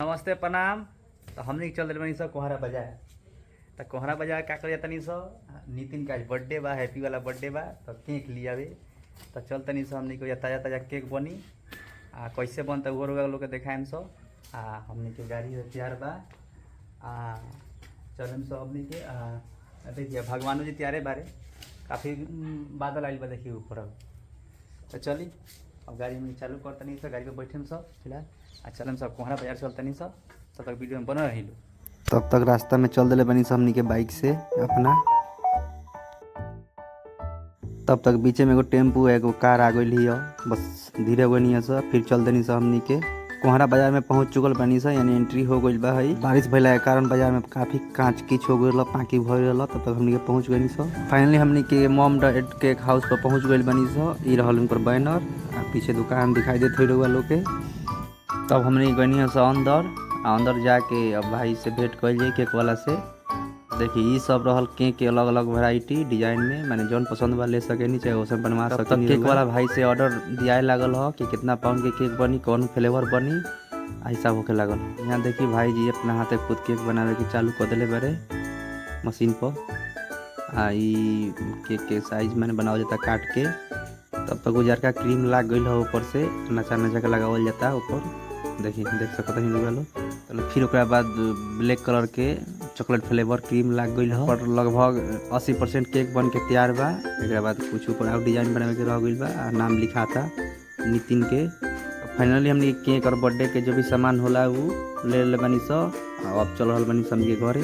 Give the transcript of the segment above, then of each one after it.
नमस्ते प्रणाम। तो हमने चल रहे बनी सब कोहरा बाजार। तो कोहरा बाजार का कर तनी सब नितिन का बर्थडे बा, हैप्पी वाला बर्थडे बा, तो केक लिया तो चल तनी सब हमने को ताज़ा ताज़ा केक बनी कैसे बनता वो लोग के देखाएम सब। हमने के गाड़ी तैयार बा चलम सब हमने के देखिए भगवानों जी तैयारे बारे काफ़ी बादल आइल बा देखिए ऊपर। तो चली अब गाड़ी में चालू कर तनी सब, गाड़ी पे बैठे सब फिलहाल चलम सब कोहरा बाजार चल तनी सब। तब तक वीडियो में बना रही लो। तब तक रास्ता में चल दिले बनी सब हमनी के बाइक से अपना। तब तक बीचे में एगो टेम्पू एगो कार आ गई है, बस धीरे बनी सब फिर चल देनी सब हमनी के कोहरा बाजार में पहुंच चुकल बनी सब, यानी एंट्री हो गई बा। बारिश भैला के कारण बाजार में काफ़ी कांच कीच हो गई, पाकि भर रहा। तब तक हमनी के पहुंच गई सब। फाइनली हमनी के मॉम डैड केक हाउस पर पहुंच गई बनी सब। ये रहल उनकर बैनर, पीछे दुकान दिखाई देते हुए लोग के। तब हमने गई सब अंदर जाके अब भाई से भेंट कर जाए केक वाला से। देखिए ये सब रहल केक के अलग अलग वैरायटी डिजाइन में, मैंने जौन पसंद बा ले सके चाहे वैसन बनवा सके। केक वाला भाई से ऑर्डर दिया लागल हो कि कितना पाउंड के केक बनी, कौन फ्लेवर बनी, ऐसा होके लागल। यहाँ देखिए भाई जी अपना हाथे खुद केक बनावे के चालू कर दिले बारे मशीन पर। केक के साइज मैंने बनावल जाता काट के। तब तक उजर का क्रीम लाग गई है ऊपर से, नचा नचा के लगावल जाता ऊपर। देखिए देख सकते हैं लोग। तो फिर ओकरा बाद ब्लैक कलर के चॉकलेट फ्लेवर क्रीम लाग गई है पर लगभग 80% केक बन के तैयार बा। एक बाद कुछ ऊपर और डिजाइन बनावे के रह गई बा, नाम लिखा था नितिन के। फाइनली हमने केक और बर्थडे के जो भी सामान होला वो ले बनी सब। अब चल रहा बनी सब के घरे।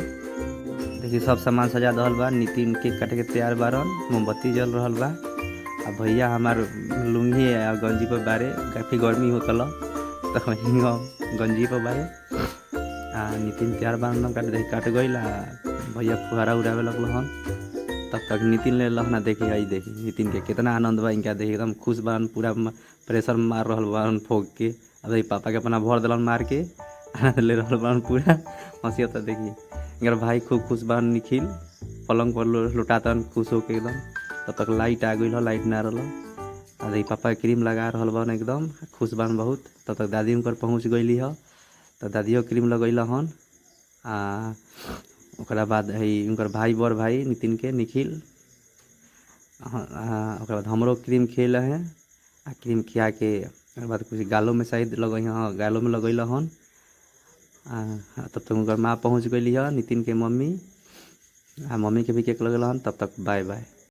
देखिए सब सामान सजा दल बा, नितिन केक काटे के तैयार बारन, मोमबत्ती जल रहा बा। अब भैया हमार लुंगी गंजी पर बारे काफ़ी गर्मी होता तो गंजी पर बारे नितिन तैयार बांधल काट गई। भैया फुहारा उड़ावे लगल हन। तब तक नितिन ले लहना। देखिए आई देखिए नितिन के कितना आनंद बा, इनका देखिए एकदम खुश बान, पूरा प्रेशर मार रहा बान फोक के। अब पापा के अपना भर दिलन मार के आनंद ले रहा बान पूरा हंसी होता। देखिए इनका भाई खूब खुश बान, निखिल पलंग पर लुटाता खुश होके एकदम। तब तक लाइट आ गई, लाइट ना रहा। अरे पापा क्रीम लगा रहा बन एकदम खुश बान बहुत। तब तक दादी उनकर पहुँच गई है, तो दादियों क्रीम लगैल हन। ओकरा बाद है उनकर भाई बड़ भाई नितिन के निखिल। ओकरा बाद हमरो क्रीम खेल हैं क्रीम खिया के बाद कुछ गालों में शायद लगे, हाँ गालों में लगैल हन। तब तक उनकर माँ पहुँच गई है नितिन के मम्मी, मम्मी के भी केक लगल हन। तब तक बाय बाय।